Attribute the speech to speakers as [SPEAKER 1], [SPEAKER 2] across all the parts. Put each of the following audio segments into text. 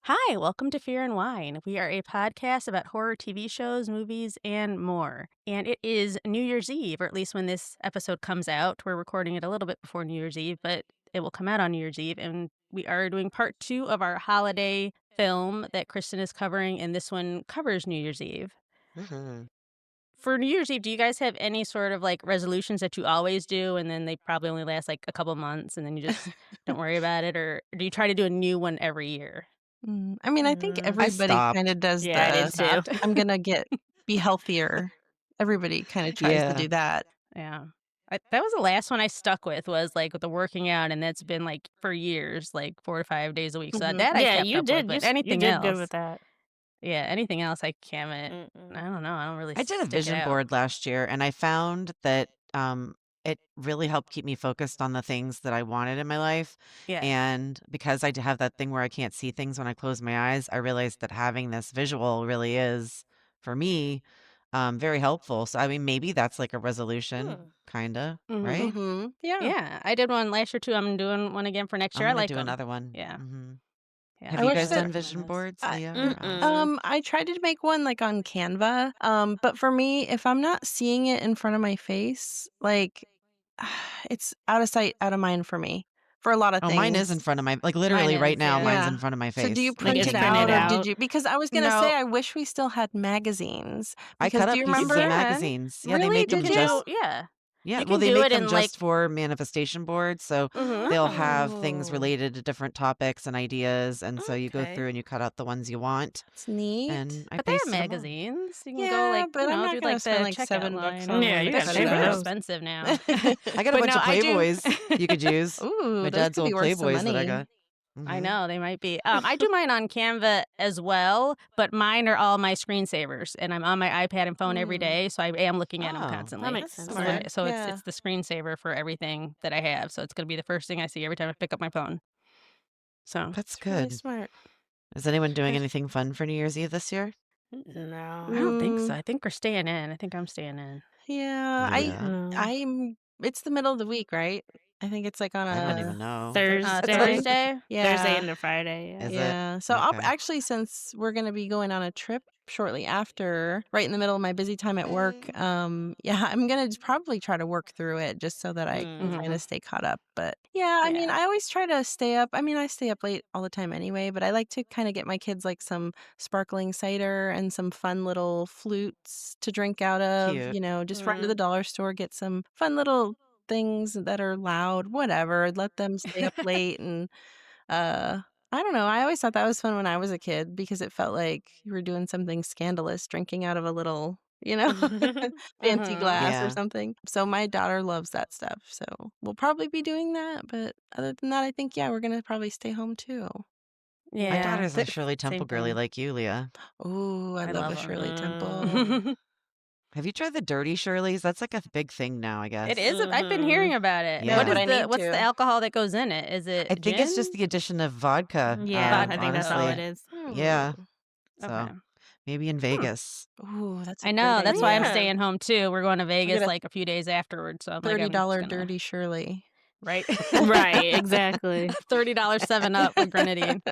[SPEAKER 1] Hi, welcome to Fear and Wine. We are a podcast about horror TV shows, movies, and more. And it is New Year's Eve, or at least when this episode comes out. We're recording it a little bit before New Year's Eve, but it will come out on New Year's Eve. And we are doing part 2 of our holiday film that Kristen is covering, and this one covers New Year's Eve.
[SPEAKER 2] Mhm.
[SPEAKER 1] For New Year's Eve, do you guys have any sort of like resolutions that you always do, and then they probably only last like a couple months, and then you just don't worry about it? Or do you try to do a new one every year?
[SPEAKER 3] I mean, I think
[SPEAKER 2] I
[SPEAKER 3] everybody kinda
[SPEAKER 2] stopped.
[SPEAKER 3] does
[SPEAKER 1] Yeah, I did
[SPEAKER 3] the,
[SPEAKER 1] too.
[SPEAKER 3] "I'm gonna be healthier." Everybody kinda tries to
[SPEAKER 2] Yeah.
[SPEAKER 3] do that.
[SPEAKER 1] Yeah. That was the last one I stuck with was, like, with the working out, and that's been, like, for years, like, 4 to 5 days a week, so
[SPEAKER 3] Mhm.
[SPEAKER 1] that I
[SPEAKER 4] Yeah,
[SPEAKER 1] kept
[SPEAKER 4] you
[SPEAKER 1] up with,
[SPEAKER 4] did.
[SPEAKER 1] but
[SPEAKER 4] You
[SPEAKER 1] anything
[SPEAKER 4] did good with
[SPEAKER 1] else
[SPEAKER 4] that.
[SPEAKER 1] yeah, anything else I haven't I
[SPEAKER 4] Mm-mm.
[SPEAKER 1] don't know, I don't really
[SPEAKER 2] I did a
[SPEAKER 1] stick it
[SPEAKER 2] vision
[SPEAKER 1] out.
[SPEAKER 2] board last year, and I found that, it really helped keep me focused on the things that I wanted in my life,
[SPEAKER 1] Yeah.
[SPEAKER 2] and because I d have that thing where I can't see things when I close my eyes, I realized that having this visual really is, for me, very helpful. So, I mean, maybe that's like a resolution,
[SPEAKER 4] Hmm.
[SPEAKER 2] kinda,
[SPEAKER 1] Mhm.
[SPEAKER 2] right?
[SPEAKER 3] Mhm. Yeah.
[SPEAKER 1] Yeah, I did one last year too, I'm doing one again for next
[SPEAKER 2] I'm
[SPEAKER 1] year, I
[SPEAKER 2] gonna
[SPEAKER 1] like
[SPEAKER 2] do
[SPEAKER 1] them.
[SPEAKER 2] another one.
[SPEAKER 1] Yeah.
[SPEAKER 2] Mhm.
[SPEAKER 1] Yeah,
[SPEAKER 2] Have
[SPEAKER 3] I
[SPEAKER 2] you
[SPEAKER 3] wish
[SPEAKER 2] guys
[SPEAKER 1] highly
[SPEAKER 3] that
[SPEAKER 2] done
[SPEAKER 1] recommend
[SPEAKER 2] vision
[SPEAKER 1] those.
[SPEAKER 2] boards,
[SPEAKER 3] I
[SPEAKER 2] Leah or Oz?
[SPEAKER 4] Mm-mm.
[SPEAKER 3] I tried to make one, like, on Canva, but for me, if I'm not seeing it in front of my face, like, it's out of sight, out of mind for me, for a lot of
[SPEAKER 2] Oh, mine is in
[SPEAKER 3] things.
[SPEAKER 2] front of my like,
[SPEAKER 1] Mine
[SPEAKER 2] literally right
[SPEAKER 1] is,
[SPEAKER 2] now,
[SPEAKER 1] yeah.
[SPEAKER 2] mine's
[SPEAKER 3] Yeah.
[SPEAKER 2] in front of my
[SPEAKER 3] So do you
[SPEAKER 2] face,
[SPEAKER 4] Like,
[SPEAKER 3] print
[SPEAKER 4] it's
[SPEAKER 3] it
[SPEAKER 2] looking
[SPEAKER 4] printed
[SPEAKER 3] out or
[SPEAKER 2] at me.
[SPEAKER 3] did
[SPEAKER 4] out.
[SPEAKER 3] you because I was gonna
[SPEAKER 1] No.
[SPEAKER 3] say I wish we still had magazines
[SPEAKER 2] I
[SPEAKER 3] because
[SPEAKER 2] cut
[SPEAKER 3] do
[SPEAKER 2] up
[SPEAKER 3] you
[SPEAKER 1] You
[SPEAKER 2] pieces of
[SPEAKER 3] remember?
[SPEAKER 1] can.
[SPEAKER 2] magazines. Yeah, they
[SPEAKER 3] Really?
[SPEAKER 2] make
[SPEAKER 1] You
[SPEAKER 2] them
[SPEAKER 3] Did
[SPEAKER 1] can
[SPEAKER 3] you?
[SPEAKER 1] do
[SPEAKER 2] just
[SPEAKER 1] yeah.
[SPEAKER 2] yeah,
[SPEAKER 1] You
[SPEAKER 2] well,
[SPEAKER 1] can
[SPEAKER 2] they
[SPEAKER 1] do
[SPEAKER 2] make
[SPEAKER 1] it
[SPEAKER 2] them
[SPEAKER 1] in, like
[SPEAKER 2] just for manifestation boards, so
[SPEAKER 1] mhm.
[SPEAKER 2] they'll have things
[SPEAKER 3] Oh,
[SPEAKER 2] related to different topics and ideas, and so you go through
[SPEAKER 4] Okay.
[SPEAKER 2] and you cut out the ones you want,
[SPEAKER 3] that's neat.
[SPEAKER 2] and I
[SPEAKER 1] But they have
[SPEAKER 2] pasted them on.
[SPEAKER 1] magazines. You can go,
[SPEAKER 3] Yeah,
[SPEAKER 1] like,
[SPEAKER 3] but I'm not
[SPEAKER 1] do,
[SPEAKER 3] gonna
[SPEAKER 1] like,
[SPEAKER 3] spend,
[SPEAKER 1] the
[SPEAKER 3] like,
[SPEAKER 1] checkout
[SPEAKER 3] $7
[SPEAKER 1] line.
[SPEAKER 3] on
[SPEAKER 4] Yeah,
[SPEAKER 3] one
[SPEAKER 4] you
[SPEAKER 3] to
[SPEAKER 4] gotta
[SPEAKER 1] That's
[SPEAKER 3] cut
[SPEAKER 4] pay
[SPEAKER 3] it
[SPEAKER 1] true,
[SPEAKER 4] for
[SPEAKER 1] they're
[SPEAKER 3] out.
[SPEAKER 4] those.
[SPEAKER 1] expensive now.
[SPEAKER 2] I got a
[SPEAKER 1] But
[SPEAKER 2] bunch
[SPEAKER 1] no,
[SPEAKER 2] of
[SPEAKER 1] I do
[SPEAKER 2] Playboys you could use.
[SPEAKER 3] Ooh,
[SPEAKER 2] My
[SPEAKER 3] those
[SPEAKER 2] dad's
[SPEAKER 3] could be
[SPEAKER 2] old
[SPEAKER 3] worth some
[SPEAKER 2] Playboys that I
[SPEAKER 3] money.
[SPEAKER 2] got.
[SPEAKER 1] I
[SPEAKER 2] Mhm.
[SPEAKER 1] know, they might be. I do mine on Canva as well, but mine are all my screensavers, and I'm on my iPad and phone every
[SPEAKER 3] Mm,
[SPEAKER 1] day, so I am looking at them
[SPEAKER 2] Oh,
[SPEAKER 4] That
[SPEAKER 1] constantly.
[SPEAKER 4] makes
[SPEAKER 3] that's
[SPEAKER 4] sense.
[SPEAKER 1] So when
[SPEAKER 3] smart.
[SPEAKER 1] I so
[SPEAKER 3] Yeah.
[SPEAKER 1] it's the screensaver for everything that I have, so it's gonna be the first thing I see every time I pick up my phone. So,
[SPEAKER 2] that's
[SPEAKER 3] It's really
[SPEAKER 2] good.
[SPEAKER 3] smart.
[SPEAKER 2] Is anyone doing
[SPEAKER 3] There's
[SPEAKER 2] anything fun for New Year's Eve this year?
[SPEAKER 1] I
[SPEAKER 4] No.
[SPEAKER 1] don't think so,
[SPEAKER 3] mm,
[SPEAKER 1] I think we're staying in. I think I'm staying in.
[SPEAKER 3] yeah,
[SPEAKER 2] Yeah.
[SPEAKER 3] I'm it's the middle of the week, right? I think it's, like, on
[SPEAKER 2] I don't
[SPEAKER 3] a
[SPEAKER 2] even know.
[SPEAKER 4] Thursday.
[SPEAKER 1] Thursday?
[SPEAKER 4] Thursday
[SPEAKER 3] yeah.
[SPEAKER 4] into Friday, yeah.
[SPEAKER 2] Is it?
[SPEAKER 3] Yeah. So I'll
[SPEAKER 2] Okay.
[SPEAKER 3] actually since we're gonna be going on a trip shortly after, right in the middle of my busy time at work, yeah, I'm gonna probably try to work through it just so that I can kind
[SPEAKER 1] Mhm.
[SPEAKER 3] of stay caught up. But yeah, I mean,
[SPEAKER 1] Yeah.
[SPEAKER 3] I always try to stay up. I mean, I stay up late all the time anyway, but I like to kind of get my kids like some sparkling cider and some fun little flutes to drink out of,
[SPEAKER 2] Cute.
[SPEAKER 3] just run to the dollar store, get some fun little things that are loud, whatever, let them stay up late and uh, I don't know, I always thought that was fun when I was a kid because it felt like you were doing something scandalous, drinking out of a little, fancy
[SPEAKER 1] Mhm.
[SPEAKER 3] glass or
[SPEAKER 2] Yeah.
[SPEAKER 3] something. So my daughter loves that stuff, so we'll probably be doing that, but other than that, I think, yeah, we're gonna probably stay home too.
[SPEAKER 2] My
[SPEAKER 3] Yeah.
[SPEAKER 1] Yeah,
[SPEAKER 2] daughter's a Shirley
[SPEAKER 1] same
[SPEAKER 2] Temple girly
[SPEAKER 1] thing.
[SPEAKER 2] like you, Leah.
[SPEAKER 3] Ooh, I
[SPEAKER 1] I
[SPEAKER 3] love
[SPEAKER 1] love
[SPEAKER 3] a
[SPEAKER 1] 'em.
[SPEAKER 3] Shirley Temple.
[SPEAKER 2] Have you tried the dirty Shirleys? That's like a big thing now, I
[SPEAKER 1] It
[SPEAKER 2] guess.
[SPEAKER 1] is I've been hearing about it.
[SPEAKER 3] No,
[SPEAKER 1] What
[SPEAKER 3] but
[SPEAKER 2] Yeah.
[SPEAKER 1] is
[SPEAKER 3] I need
[SPEAKER 1] what's the
[SPEAKER 3] to.
[SPEAKER 1] alcohol that goes in it? Is it
[SPEAKER 2] I think it's just
[SPEAKER 1] gin?
[SPEAKER 2] the addition of vodka,
[SPEAKER 4] Yeah, I think
[SPEAKER 1] Vodka,
[SPEAKER 4] that's all
[SPEAKER 1] okay.
[SPEAKER 4] it
[SPEAKER 2] honestly.
[SPEAKER 4] is.
[SPEAKER 2] Yeah.
[SPEAKER 3] Hmm.
[SPEAKER 1] Okay.
[SPEAKER 2] So maybe in
[SPEAKER 1] Hmm.
[SPEAKER 2] Vegas.
[SPEAKER 3] Ooh, that's a
[SPEAKER 1] I
[SPEAKER 3] great
[SPEAKER 1] know, that's why I'm
[SPEAKER 3] idea.
[SPEAKER 4] Yeah.
[SPEAKER 1] staying home too. We're going to
[SPEAKER 3] We'll get
[SPEAKER 1] Vegas,
[SPEAKER 3] a
[SPEAKER 1] like, a few days afterwards, so I'm like, I'm just
[SPEAKER 3] $30
[SPEAKER 1] gonna
[SPEAKER 3] Dirty Shirley.
[SPEAKER 1] right?
[SPEAKER 4] Right, exactly.
[SPEAKER 1] $30 7 Up with grenadine.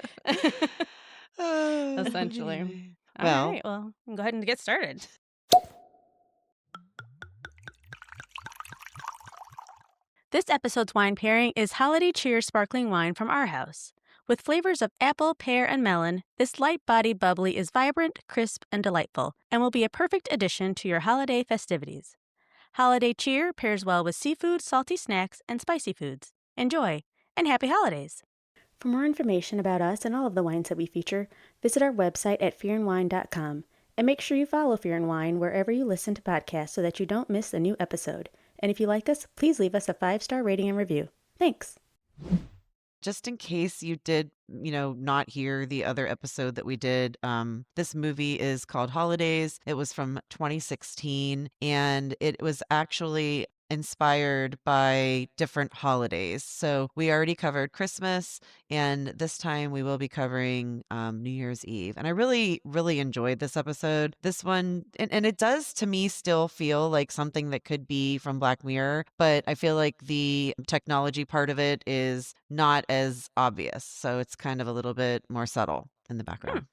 [SPEAKER 1] Essentially.
[SPEAKER 2] Anyway. Well,
[SPEAKER 1] Alright, well, we can go ahead and get started. This episode's wine pairing is Holiday Cheer sparkling wine from our house. With flavors of apple, pear, and melon, this light-bodied bubbly is vibrant, crisp, and delightful, and will be a perfect addition to your holiday festivities. Holiday Cheer pairs well with seafood, salty snacks, and spicy foods. Enjoy, and happy holidays! For more information about us and all of the wines that we feature, visit our website at fearandwine.com. And make sure you follow Fear and Wine wherever you listen to podcasts so that you don't miss a new episode. And if you like us, please leave us a 5-star rating and review. Thanks!
[SPEAKER 2] just in case you did, not hear the other episode that we did, this movie is called Holidays. It was from 2016, and it was actually inspired by different holidays. So we already covered Christmas, and this time we will be covering New Year's Eve. And I really, really enjoyed this episode. This one, and it does to me still feel like something that could be from Black Mirror, but I feel like the technology part of it is not as obvious. So it's kind of a little bit more subtle. in the background.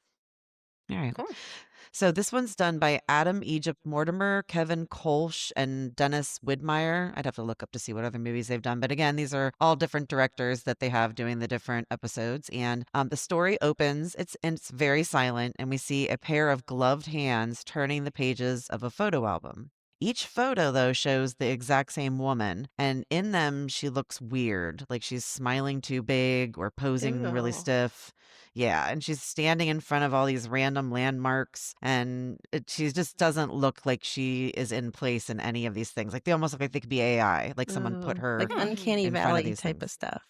[SPEAKER 2] All right.
[SPEAKER 1] Cool.
[SPEAKER 2] So this one's done by Adam Egypt Mortimer, Kevin Kolsch, and Dennis Widmeyer. I'd have to look up to see what other movies they've done. But again, these are all different directors that they have doing the different episodes. And the story opens, it's very silent, and we see a pair of gloved hands turning the pages of a photo album. Each photo, though, shows the exact same woman, and in them, she looks weird, like she's smiling too big or posing really
[SPEAKER 4] Ew.
[SPEAKER 2] stiff. Yeah, and she's standing in front of all these random landmarks, and she just doesn't look like she is in place in any of these things. Like they almost look like they could be AI, like someone put
[SPEAKER 3] Ooh,
[SPEAKER 2] her
[SPEAKER 3] like uncanny
[SPEAKER 2] in front of
[SPEAKER 3] valley
[SPEAKER 2] these
[SPEAKER 3] type of
[SPEAKER 2] things.
[SPEAKER 3] stuff.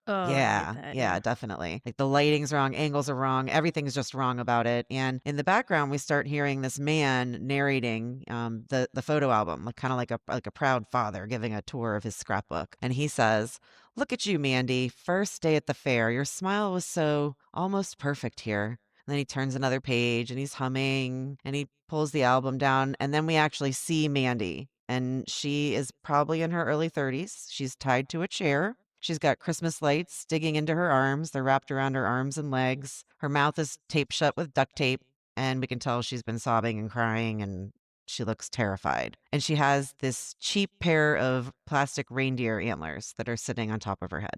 [SPEAKER 1] Oh, I hate
[SPEAKER 2] Yeah,
[SPEAKER 1] that.
[SPEAKER 2] yeah, definitely. Like the lighting's wrong, angles are wrong, everything's just wrong about it. And in the background, we start hearing this man narrating the photo album, like kind of like a proud father giving a tour of his scrapbook. And he says, "Look at you, Mandy. First day at the fair. Your smile was so almost perfect here." And then he turns another page and he's humming and he pulls the album down. And then we actually see Mandy. And she is probably in her early 30s. She's tied to a chair. She's got Christmas lights digging into her arms. They're wrapped around her arms and legs. Her mouth is taped shut with duct tape, and we can tell she's been sobbing and crying, and she looks terrified. And she has this cheap pair of plastic reindeer antlers that are sitting on top of her head.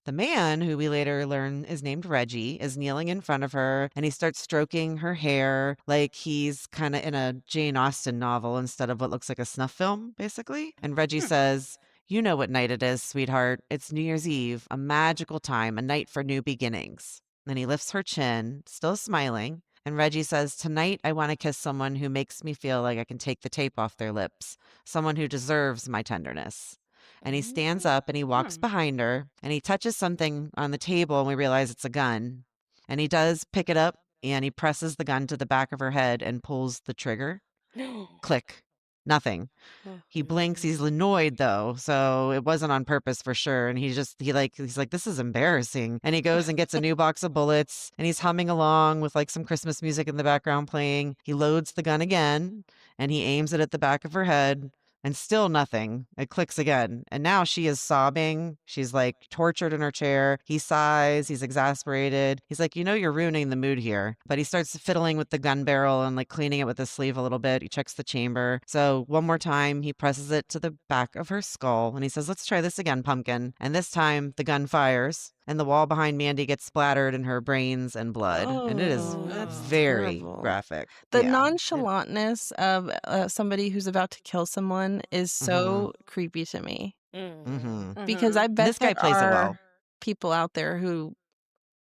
[SPEAKER 2] The man, who we later learn is named Reggie, is kneeling in front of her and he starts stroking her hair like he's kind of in a Jane Austen novel instead of what looks like a snuff film, basically. And Reggie says, "You know what night it is, sweetheart. It's New Year's Eve, a magical time, a night for new beginnings." Then he lifts her chin, still smiling. And Reggie says, "Tonight, I want to kiss someone who makes me feel like I can take the tape off their lips, someone who deserves my tenderness." And he stands up and he walks behind her and he touches something on the table and we realize it's a gun. And he does pick it up and he presses the gun to the back of her head and pulls the trigger.
[SPEAKER 4] No.
[SPEAKER 2] Click. Nothing.
[SPEAKER 4] Oh,
[SPEAKER 2] He blinks. He's annoyed though, so it wasn't on purpose for sure. And he's like, "This is embarrassing." And he goes and gets a new box of bullets, and he's humming along with like some Christmas music in the background playing. He loads the gun again, and he aims it at the back of her head. And still nothing. It clicks again. And now she is sobbing. She's like tortured in her chair. He sighs. He's exasperated. He's like, "You're ruining the mood here." But he starts fiddling with the gun barrel and like cleaning it with his sleeve a little bit. He checks the chamber. So one more time, he presses it to the back of her skull and he says, "Let's try this again, pumpkin." And this time the gun fires and the wall behind Mandy gets splattered in her brains and blood. And it is
[SPEAKER 3] Oh, that's
[SPEAKER 2] very
[SPEAKER 3] terrible.
[SPEAKER 2] graphic.
[SPEAKER 3] The
[SPEAKER 2] Yeah.
[SPEAKER 3] nonchalantness of somebody who's about to kill someone is so creepy to me
[SPEAKER 2] Mm-hmm.
[SPEAKER 3] because I bet
[SPEAKER 2] This guy
[SPEAKER 3] there
[SPEAKER 2] plays it well.
[SPEAKER 3] are people out there who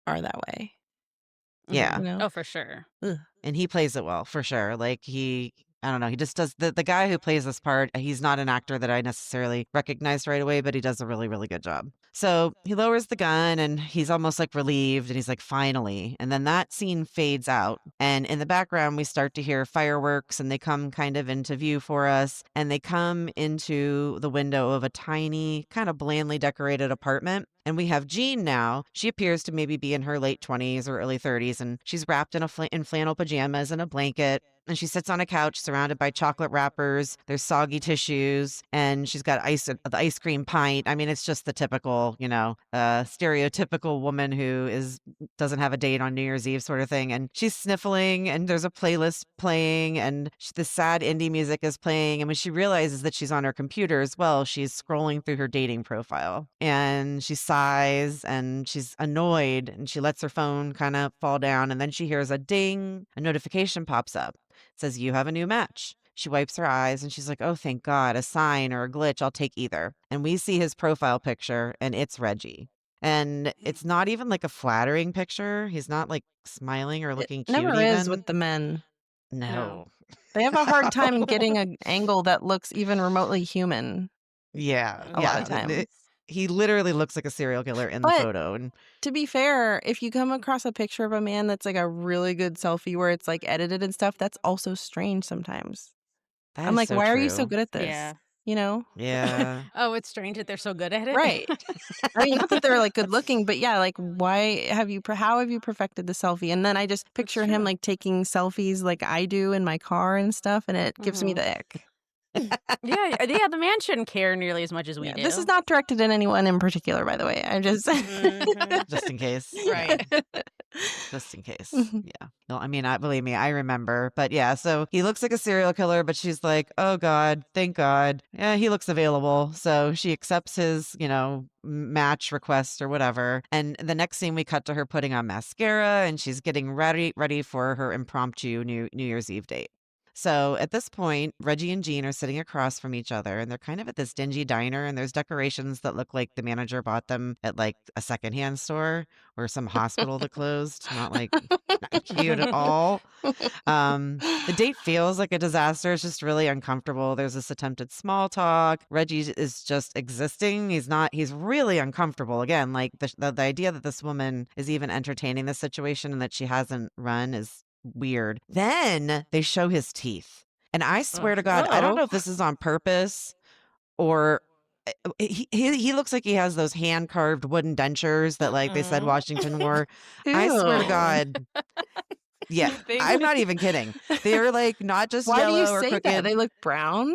[SPEAKER 3] are that way.
[SPEAKER 2] Yeah.
[SPEAKER 3] You know?
[SPEAKER 1] Oh, for sure.
[SPEAKER 3] Ugh.
[SPEAKER 2] And he plays it well, for sure. Like I don't know, he just does the guy who plays this part, he's not an actor that I necessarily recognized right away, but he does a really, really good job. So he lowers the gun and he's almost like relieved and he's like, "Finally." And then that scene fades out. And in the background, we start to hear fireworks and they come kind of into view for us. And they come into the window of a tiny, kind of blandly decorated apartment. And we have Jean now. She appears to maybe be in her late 20s or early 30s, and she's wrapped in flannel pajamas and a blanket. And she sits on a couch surrounded by chocolate wrappers. There's soggy tissues, and she's got the ice cream pint. I mean, it's just the typical, stereotypical woman who doesn't have a date on New Year's Eve sort of thing. And she's sniffling, and there's a playlist playing, and the sad indie music is playing. And when she realizes that she's on her computer as well, she's scrolling through her dating profile, and she sighs, and she's annoyed, and she lets her phone kind of fall down, and then she hears a ding. A notification pops up. It says, "You have a new match." She wipes her eyes and she's like, "Oh, thank God, a sign or a glitch. I'll take either." And we see his profile picture and it's Reggie. And it's not even like a flattering picture. He's not like smiling or
[SPEAKER 3] It
[SPEAKER 2] looking cute
[SPEAKER 3] never is with
[SPEAKER 2] even.
[SPEAKER 3] the men.
[SPEAKER 2] No.
[SPEAKER 3] They have a hard time getting an angle that looks even remotely human
[SPEAKER 2] Yeah.
[SPEAKER 3] a lot of times.
[SPEAKER 2] He literally looks like a serial killer in the
[SPEAKER 3] But
[SPEAKER 2] photo. And
[SPEAKER 3] to be fair, if you come across a picture of a man that's like a really good selfie where it's like edited and stuff, that's also strange sometimes.
[SPEAKER 2] that
[SPEAKER 3] I'm
[SPEAKER 2] is
[SPEAKER 3] like,
[SPEAKER 2] so
[SPEAKER 3] why are you so
[SPEAKER 2] true.
[SPEAKER 3] good at this?
[SPEAKER 4] Yeah.
[SPEAKER 3] You know?
[SPEAKER 2] Yeah.
[SPEAKER 1] Oh, it's strange that they're so good at it.
[SPEAKER 3] Right. I mean, not that they're like good looking, but yeah, like how have you perfected the selfie? And then I just picture him
[SPEAKER 1] true.
[SPEAKER 3] like taking selfies like I do in my car and stuff, and it gives me the ick.
[SPEAKER 1] Yeah, the man shouldn't care nearly as much as we
[SPEAKER 3] Yeah,
[SPEAKER 1] do.
[SPEAKER 3] this is not directed at anyone in particular, by the way. I'm just
[SPEAKER 4] Mhm.
[SPEAKER 2] Just in case. Yeah.
[SPEAKER 1] right.
[SPEAKER 2] Just in case.
[SPEAKER 3] Mhm.
[SPEAKER 2] Yeah. No, I mean, believe me, I remember. But yeah, so he looks like a serial killer, but she's like, oh God, thank God. Yeah, he looks available. So she accepts his, match request or whatever. And the next scene we cut to her putting on mascara and she's getting ready for her impromptu New Year's Eve date. So at this point, Reggie and Jean are sitting across from each other and they're kind of at this dingy diner and there's decorations that look like the manager bought them at like a secondhand store or some hospital that closed. Not cute at all. The date feels like a disaster. It's just really uncomfortable. There's this attempted small talk. Reggie is just existing. He's really uncomfortable. Again, like the idea that this woman is even entertaining this situation and that she hasn't run is weird. Then they show his teeth. And I swear to God, I don't know if this is on purpose or he looks like he has those hand carved wooden dentures that like they said Washington wore. I swear to
[SPEAKER 3] Ew.
[SPEAKER 2] God. Yeah, I'm not even kidding. They're like not just
[SPEAKER 3] Why do you
[SPEAKER 2] yellow or
[SPEAKER 3] say
[SPEAKER 2] crooked.
[SPEAKER 3] that? They look brown?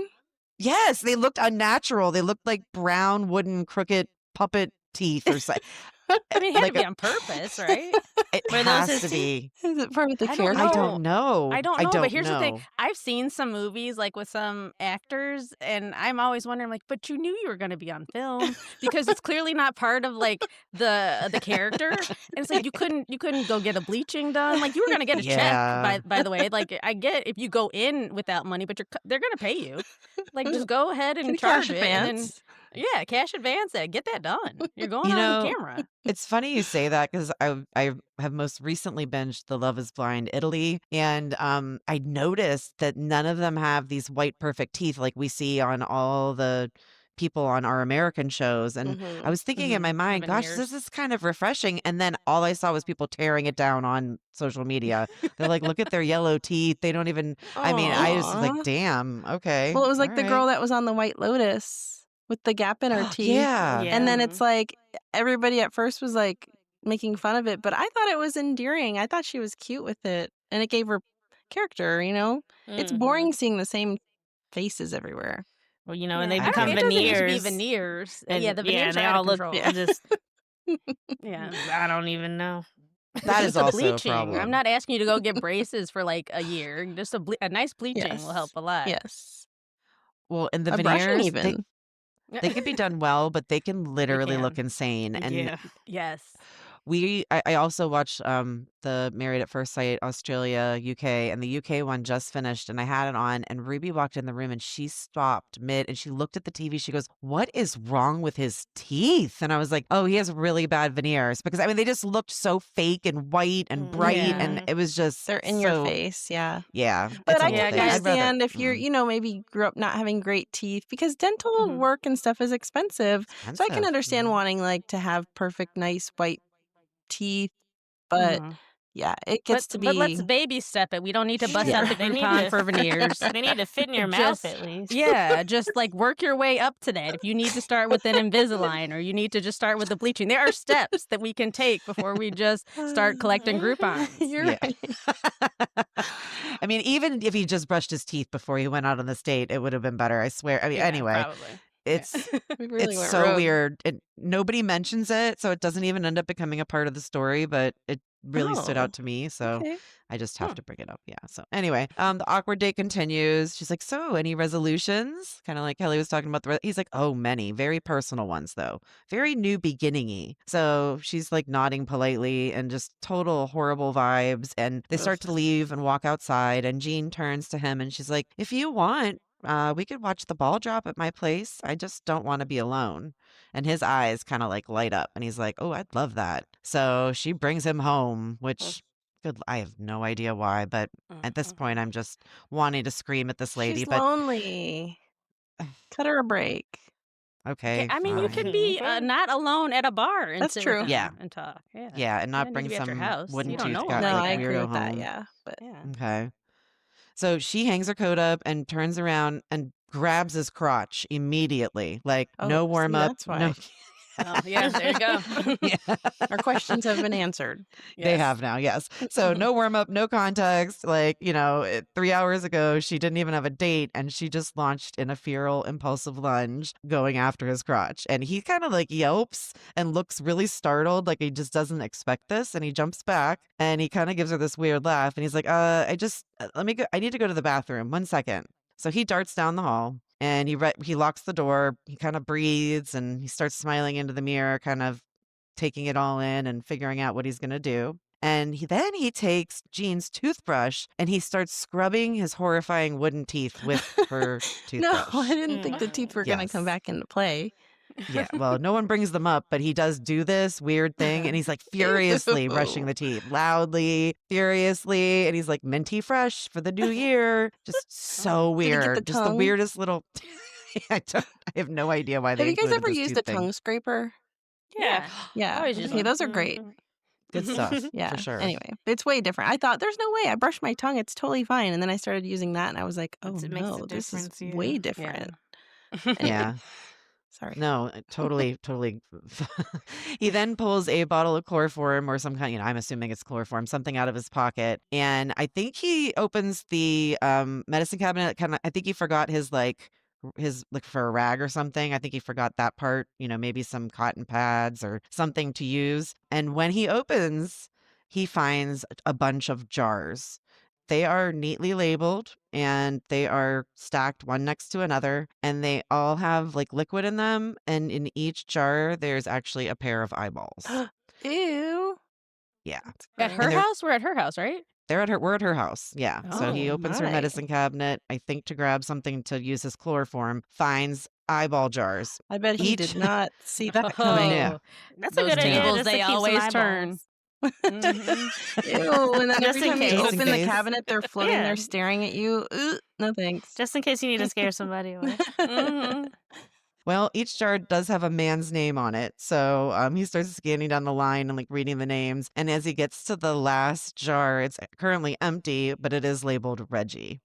[SPEAKER 2] Yes, they looked unnatural. They looked like brown wooden crooked puppet teeth or something.
[SPEAKER 1] I mean, it had
[SPEAKER 2] Like
[SPEAKER 1] to be on purpose, right?
[SPEAKER 2] It
[SPEAKER 4] Were those
[SPEAKER 2] has
[SPEAKER 4] his
[SPEAKER 2] to be.
[SPEAKER 3] Is it part of the
[SPEAKER 1] I don't
[SPEAKER 3] character?
[SPEAKER 2] I
[SPEAKER 1] know.
[SPEAKER 2] don't know.
[SPEAKER 1] I don't
[SPEAKER 2] I
[SPEAKER 1] know,
[SPEAKER 2] don't
[SPEAKER 1] but here's the thing.
[SPEAKER 2] know.
[SPEAKER 1] I've seen some movies like with some actors, and I'm always wondering, like, but you knew you were going to be on film because it's clearly not part of like the character. And it's like you couldn't go get a bleaching done. Like you were going to get a
[SPEAKER 2] Yeah.
[SPEAKER 1] check. By the way, like I get if you go in without money, but they're going to pay you. Like just go ahead and
[SPEAKER 3] Get a
[SPEAKER 1] charge
[SPEAKER 3] cash
[SPEAKER 1] it, and then
[SPEAKER 3] advance.
[SPEAKER 1] yeah, cash advance that. Get that done. You're going
[SPEAKER 2] You
[SPEAKER 1] on
[SPEAKER 2] know,
[SPEAKER 1] camera.
[SPEAKER 2] It's funny you say that because I have most recently binged The Love Is Blind Italy, and I noticed that none of them have these white perfect teeth like we see on all the people on our American shows. And I was thinking in my mind, gosh, this
[SPEAKER 1] Veneers.
[SPEAKER 2] is kind of refreshing. And then all I saw was people tearing it down on social media. They're like, look at their yellow teeth. They don't even. I mean, I was like,
[SPEAKER 3] Aw.
[SPEAKER 2] damn, okay,
[SPEAKER 3] Well, it was like
[SPEAKER 2] all
[SPEAKER 3] the girl
[SPEAKER 2] right.
[SPEAKER 3] that was on the White Lotus with the gap in her teeth.
[SPEAKER 2] Yeah.
[SPEAKER 3] And then
[SPEAKER 1] Yeah.
[SPEAKER 3] it's like everybody at first was like making fun of it, but I thought it was endearing. I thought she was cute with it and it gave her character, you know? It's boring seeing the same faces everywhere.
[SPEAKER 4] Well, and
[SPEAKER 1] Yeah,
[SPEAKER 4] they
[SPEAKER 1] I don't-
[SPEAKER 4] become
[SPEAKER 1] it doesn't need to be
[SPEAKER 4] veneers.
[SPEAKER 1] veneers.
[SPEAKER 4] And
[SPEAKER 1] Yeah, the veneers
[SPEAKER 4] they
[SPEAKER 1] are out
[SPEAKER 4] all
[SPEAKER 1] of
[SPEAKER 4] look
[SPEAKER 1] control.
[SPEAKER 4] just,
[SPEAKER 1] Yeah.
[SPEAKER 4] I don't even know.
[SPEAKER 2] That is
[SPEAKER 1] Just a
[SPEAKER 2] also a
[SPEAKER 1] bleaching.
[SPEAKER 2] problem.
[SPEAKER 1] I'm not asking you to go get braces for like a year. Just a nice bleaching will help a lot.
[SPEAKER 3] Yes.
[SPEAKER 2] Well, and the
[SPEAKER 3] A brushing
[SPEAKER 2] veneers,
[SPEAKER 3] even.
[SPEAKER 2] they can be done well, but they can literally look
[SPEAKER 1] can.
[SPEAKER 2] insane. And
[SPEAKER 4] Yeah.
[SPEAKER 1] Yes.
[SPEAKER 2] I also watched the Married at First Sight Australia UK, and the UK one just finished, and I had it on, and Ruby walked in the room and she stopped mid and she looked at the TV. She goes, "What is wrong with his teeth?" And I was like, "Oh, he has really bad veneers," because I mean they just looked so fake and white and bright, and
[SPEAKER 1] Yeah.
[SPEAKER 2] it was just
[SPEAKER 3] They're in your face, yeah.
[SPEAKER 2] Yeah,
[SPEAKER 3] But
[SPEAKER 2] it's a
[SPEAKER 3] I
[SPEAKER 2] whole
[SPEAKER 3] can
[SPEAKER 2] thing. I'd rather-
[SPEAKER 3] understand if you're, maybe grew up not having great teeth because dental work and stuff is expensive. So I can
[SPEAKER 2] expensive.
[SPEAKER 3] understand
[SPEAKER 2] Mhm.
[SPEAKER 3] wanting like to have perfect, nice white teeth. But yeah, it gets to
[SPEAKER 1] But let's
[SPEAKER 3] be.
[SPEAKER 1] baby step it. We don't need to bust out the
[SPEAKER 4] They need
[SPEAKER 1] Groupon
[SPEAKER 4] to-
[SPEAKER 1] for veneers.
[SPEAKER 4] They need to fit in your mouth
[SPEAKER 1] Just-
[SPEAKER 4] at least.
[SPEAKER 1] Yeah, just like work your way up to that. If you need to start with an Invisalign or you need to just start with the bleaching, there are steps that we can take before we just start collecting Groupons.
[SPEAKER 3] You're
[SPEAKER 2] Yeah.
[SPEAKER 3] right.
[SPEAKER 2] I mean, even if he just brushed his teeth before he went out on this date, it would have been better. I swear. I mean,
[SPEAKER 1] Yeah,
[SPEAKER 2] anyway,
[SPEAKER 1] probably.
[SPEAKER 2] it's
[SPEAKER 3] We really
[SPEAKER 2] it's
[SPEAKER 3] went
[SPEAKER 2] so
[SPEAKER 3] rogue.
[SPEAKER 2] weird. Nobody mentions it, so it doesn't even end up becoming a part of the story. But it really stood
[SPEAKER 3] Oh,
[SPEAKER 2] out to me, so
[SPEAKER 3] okay.
[SPEAKER 2] I just have to bring it up. Yeah. So anyway, the awkward date continues. She's like, "So, any resolutions?" Kind of like Kelly was talking about he's like, "Oh, many, very personal ones, though, very new beginning-y." So she's like nodding politely and just total horrible vibes. And they start to leave and walk outside. And Jean turns to him and she's like, "If you want, we could watch the ball drop at my place. I just don't want to be alone." And his eyes kind of like light up and he's like, "Oh, I'd love that." So she brings him home, which I have no idea why, but at this point I'm just wanting to scream at this lady.
[SPEAKER 3] She's
[SPEAKER 2] But
[SPEAKER 3] lonely. Cut her a break.
[SPEAKER 2] okay,
[SPEAKER 1] I mean, you
[SPEAKER 2] fine.
[SPEAKER 1] could be not alone at a bar and
[SPEAKER 3] That's
[SPEAKER 1] sit
[SPEAKER 3] true.
[SPEAKER 1] with them
[SPEAKER 2] Yeah.
[SPEAKER 1] and talk. Yeah.
[SPEAKER 2] Yeah, and
[SPEAKER 1] You
[SPEAKER 2] not
[SPEAKER 1] don't need
[SPEAKER 2] bring
[SPEAKER 1] to be at their
[SPEAKER 2] some
[SPEAKER 1] house.
[SPEAKER 2] wooden
[SPEAKER 1] You don't
[SPEAKER 2] tooth
[SPEAKER 1] know
[SPEAKER 2] guy
[SPEAKER 1] them.
[SPEAKER 3] No,
[SPEAKER 2] like
[SPEAKER 3] I agree
[SPEAKER 2] weirdo
[SPEAKER 3] with that.
[SPEAKER 2] home.
[SPEAKER 3] Yeah, but
[SPEAKER 1] Yeah.
[SPEAKER 2] Okay. So she hangs her coat up and turns around and grabs his crotch immediately. Like no
[SPEAKER 3] oh,
[SPEAKER 2] warm
[SPEAKER 3] see,
[SPEAKER 2] up,
[SPEAKER 3] that's
[SPEAKER 2] no
[SPEAKER 3] why.
[SPEAKER 4] Oh, yeah, there you go.
[SPEAKER 2] Yeah.
[SPEAKER 3] Our questions have been answered.
[SPEAKER 2] They
[SPEAKER 4] Yes.
[SPEAKER 2] have now, yes. So no warm up, no context. Like, 3 hours ago, she didn't even have a date and she just launched in a feral, impulsive lunge going after his crotch. And he kind of like yelps and looks really startled, like he just doesn't expect this. And he jumps back and he kind of gives her this weird laugh. And he's like, let me go. I need to go to the bathroom. 1 second. So he darts down the hall and he locks the door. He kind of breathes and he starts smiling into the mirror, kind of taking it all in and figuring out what he's going to do. And then he takes Jean's toothbrush and he starts scrubbing his horrifying wooden teeth with her
[SPEAKER 3] No,
[SPEAKER 2] toothbrush.
[SPEAKER 3] I didn't think the teeth were going to come
[SPEAKER 2] Yes.
[SPEAKER 3] back into play.
[SPEAKER 2] Yeah, well, no one brings them up, but he does do this weird thing and he's like furiously brushing
[SPEAKER 3] Ew.
[SPEAKER 2] the teeth, loudly, furiously, and he's like minty fresh for the new year. Just so
[SPEAKER 3] Did he get the
[SPEAKER 2] weird. Just the
[SPEAKER 3] tongue?
[SPEAKER 2] weirdest little I have no idea why they
[SPEAKER 3] Have you guys
[SPEAKER 2] included
[SPEAKER 3] ever
[SPEAKER 2] this
[SPEAKER 3] used
[SPEAKER 2] tooth
[SPEAKER 3] a
[SPEAKER 2] thing.
[SPEAKER 3] tongue scraper?
[SPEAKER 4] Yeah.
[SPEAKER 3] Yeah.
[SPEAKER 4] Always use
[SPEAKER 3] Okay,
[SPEAKER 4] one.
[SPEAKER 3] those are great.
[SPEAKER 2] Good stuff,
[SPEAKER 3] Yeah.
[SPEAKER 2] for sure.
[SPEAKER 3] Anyway, it's way different. I thought there's no way. I brushed my tongue. It's totally fine. And then I started using that and I was like, oh
[SPEAKER 4] It makes a
[SPEAKER 3] no, this is
[SPEAKER 4] difference,
[SPEAKER 3] way
[SPEAKER 4] yeah.
[SPEAKER 3] different.
[SPEAKER 4] Yeah.
[SPEAKER 3] Anyway,
[SPEAKER 2] Yeah.
[SPEAKER 3] sorry.
[SPEAKER 2] No, totally, totally. He then pulls a bottle of chloroform or some kind, I'm assuming it's chloroform, something out of his pocket. And I think he opens the medicine cabinet. I think he forgot his like for a rag or something. I think he forgot that part, maybe some cotton pads or something to use. And when he opens, he finds a bunch of jars. They are neatly labeled and they are stacked one next to another, and they all have like liquid in them. And in each jar, there's actually a pair of eyeballs.
[SPEAKER 3] Ew.
[SPEAKER 2] Yeah.
[SPEAKER 3] That's
[SPEAKER 1] At
[SPEAKER 3] gross.
[SPEAKER 1] her
[SPEAKER 2] they're-
[SPEAKER 1] house? We're at her house, right?
[SPEAKER 2] We're at her house. Yeah. So he
[SPEAKER 3] Oh,
[SPEAKER 2] opens her
[SPEAKER 3] my.
[SPEAKER 2] medicine cabinet, I think to grab something to use his chloroform, finds eyeball jars.
[SPEAKER 3] I bet he
[SPEAKER 2] Each-
[SPEAKER 3] did not see that coming.
[SPEAKER 2] Yeah.
[SPEAKER 4] That's
[SPEAKER 1] Those
[SPEAKER 4] a good idea.
[SPEAKER 1] tables,
[SPEAKER 4] Just to
[SPEAKER 1] they
[SPEAKER 4] keep some
[SPEAKER 1] always turn.
[SPEAKER 4] eyeballs.
[SPEAKER 3] Ew. And then
[SPEAKER 4] Just
[SPEAKER 3] every
[SPEAKER 4] in
[SPEAKER 3] time you
[SPEAKER 4] case.
[SPEAKER 3] open the
[SPEAKER 2] case.
[SPEAKER 3] cabinet, they're floating
[SPEAKER 4] Yeah.
[SPEAKER 3] there staring at you. Ugh, no thanks.
[SPEAKER 4] Just in case you need to scare somebody away.
[SPEAKER 1] Mhm.
[SPEAKER 2] Well, each jar does have a man's name on it. So he starts scanning down the line and like reading the names. And as he gets to the last jar, it's currently empty, but it is labeled Reggie.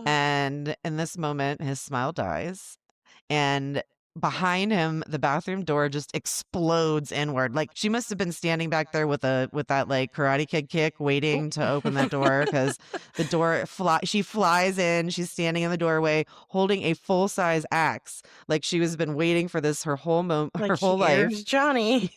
[SPEAKER 2] And in this moment, his smile dies. And behind him, the bathroom door just explodes inward. Like she must have been standing back there with that like Karate Kid kick, waiting to open that door because the door she flies in. She's standing in the doorway holding a full size axe, like she has been waiting for this her whole
[SPEAKER 3] Like,
[SPEAKER 2] her whole life.
[SPEAKER 3] here's Johnny.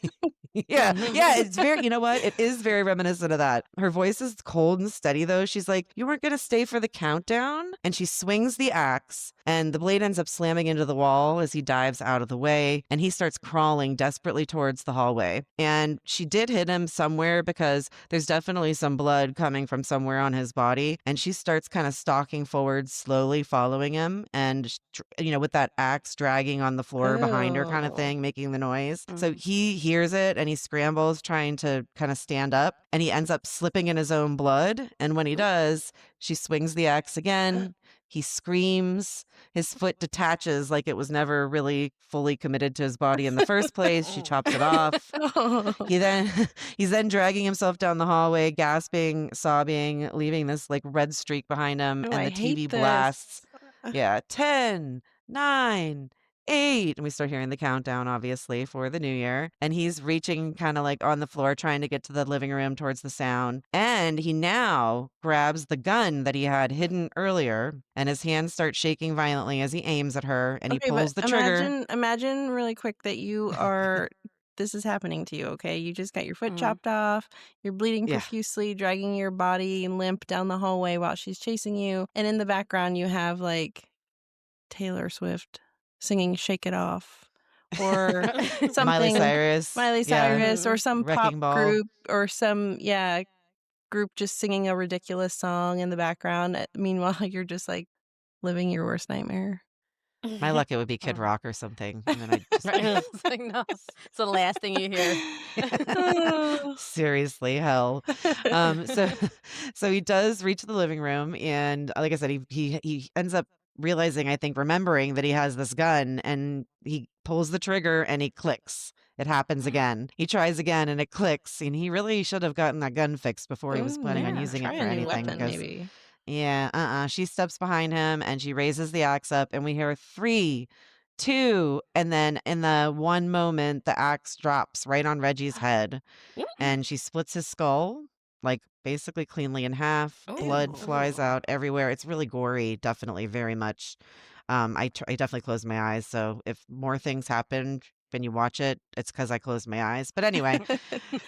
[SPEAKER 2] Yeah. Yeah. It's very, you know what? It is very reminiscent of that. Her voice is cold and steady, though. She's like, you weren't going to stay for the countdown? And she swings the axe, and the blade ends up slamming into the wall as he dives out of the way. And he starts crawling desperately towards the hallway. And she did hit him somewhere because there's definitely some blood coming from somewhere on his body. And she starts kind of stalking forward, slowly following him. And, with that axe dragging on the floor behind her, kind of
[SPEAKER 3] Oh.
[SPEAKER 2] thing, making the noise. So he hears it and he scrambles trying to kind of stand up, and he ends up slipping in his own blood. And when he does, she swings the axe again. He screams. His foot detaches like it was never really fully committed to his body in the first place. She chops it off.
[SPEAKER 3] Oh.
[SPEAKER 2] He's then dragging himself down the hallway, gasping, sobbing, leaving this like red streak behind him.
[SPEAKER 3] Oh,
[SPEAKER 2] And
[SPEAKER 3] I
[SPEAKER 2] the TV
[SPEAKER 3] hate this.
[SPEAKER 2] blasts. Yeah, 10, 9, 8. And we start hearing the countdown, obviously, for the new year. And he's reaching kind of like on the floor, trying to get to the living room towards the sound. And he now grabs the gun that he had hidden earlier, and his hands start shaking violently as he aims at her, and he
[SPEAKER 3] Okay,
[SPEAKER 2] pulls the
[SPEAKER 3] but
[SPEAKER 2] trigger.
[SPEAKER 3] imagine really quick that you are this is happening to you, okay? You just got your foot chopped off, you're bleeding
[SPEAKER 2] Yeah.
[SPEAKER 3] profusely, dragging your body limp down the hallway while she's chasing you, and in the background you have like Taylor Swift singing Shake It Off or something
[SPEAKER 2] Miley Cyrus.
[SPEAKER 3] Miley
[SPEAKER 2] Yeah.
[SPEAKER 3] Cyrus or some
[SPEAKER 2] Wrecking
[SPEAKER 3] pop
[SPEAKER 2] Ball.
[SPEAKER 3] group or some group just singing a ridiculous song in the background. Meanwhile, you're just like living your worst nightmare.
[SPEAKER 2] My luck, it would be Kid Rock or something. And then I just
[SPEAKER 1] Right. It's like, no, it's the last thing you hear.
[SPEAKER 2] seriously, hell. So he does reach the living room, and like I said, he ends up realizing, I think, remembering that he has this gun, and he pulls the trigger and he clicks. It happens again. He tries again and it clicks, and he really should have gotten that gun fixed before he was planning on
[SPEAKER 3] Yeah,
[SPEAKER 2] using
[SPEAKER 3] try
[SPEAKER 2] it for
[SPEAKER 3] a new
[SPEAKER 2] anything.
[SPEAKER 3] weapon,
[SPEAKER 2] Because
[SPEAKER 3] maybe.
[SPEAKER 2] yeah, she steps behind him and she raises the axe up, and we hear 3 2. And then in the one moment, the axe drops right on Reggie's head and she splits his skull, like basically cleanly in half. Blood flies out everywhere. It's really gory, definitely, very much. I definitely closed my eyes. So if more things happen when you watch it, it's because I closed my eyes. But anyway,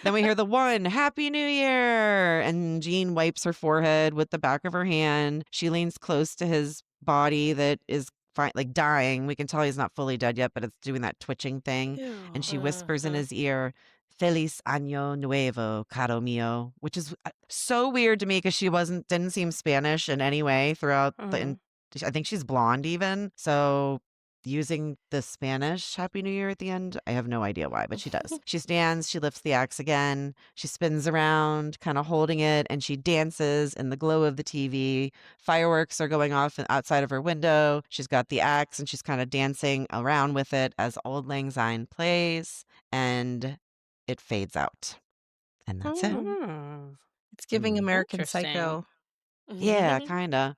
[SPEAKER 2] then we hear the one, Happy New Year. And Jean wipes her forehead with the back of her hand. She leans close to his body that is like dying. We can tell he's not fully dead yet, but it's doing that twitching thing. And she whispers in his ear, Feliz Año Nuevo, caro mío, which is so weird to me because she didn't seem Spanish in any way throughout I think she's blonde even. So using the Spanish Happy New Year at the end, I have no idea why, but she does. She stands, she lifts the axe again, she spins around, kind of holding it, and she dances in the glow of the TV. Fireworks are going off outside of her window. She's got the axe and she's kind of dancing around with it as Auld Lang Syne plays, and it fades out. And that's it.
[SPEAKER 3] It's giving American
[SPEAKER 1] Interesting.
[SPEAKER 3] Psycho.
[SPEAKER 2] Yeah, kind of.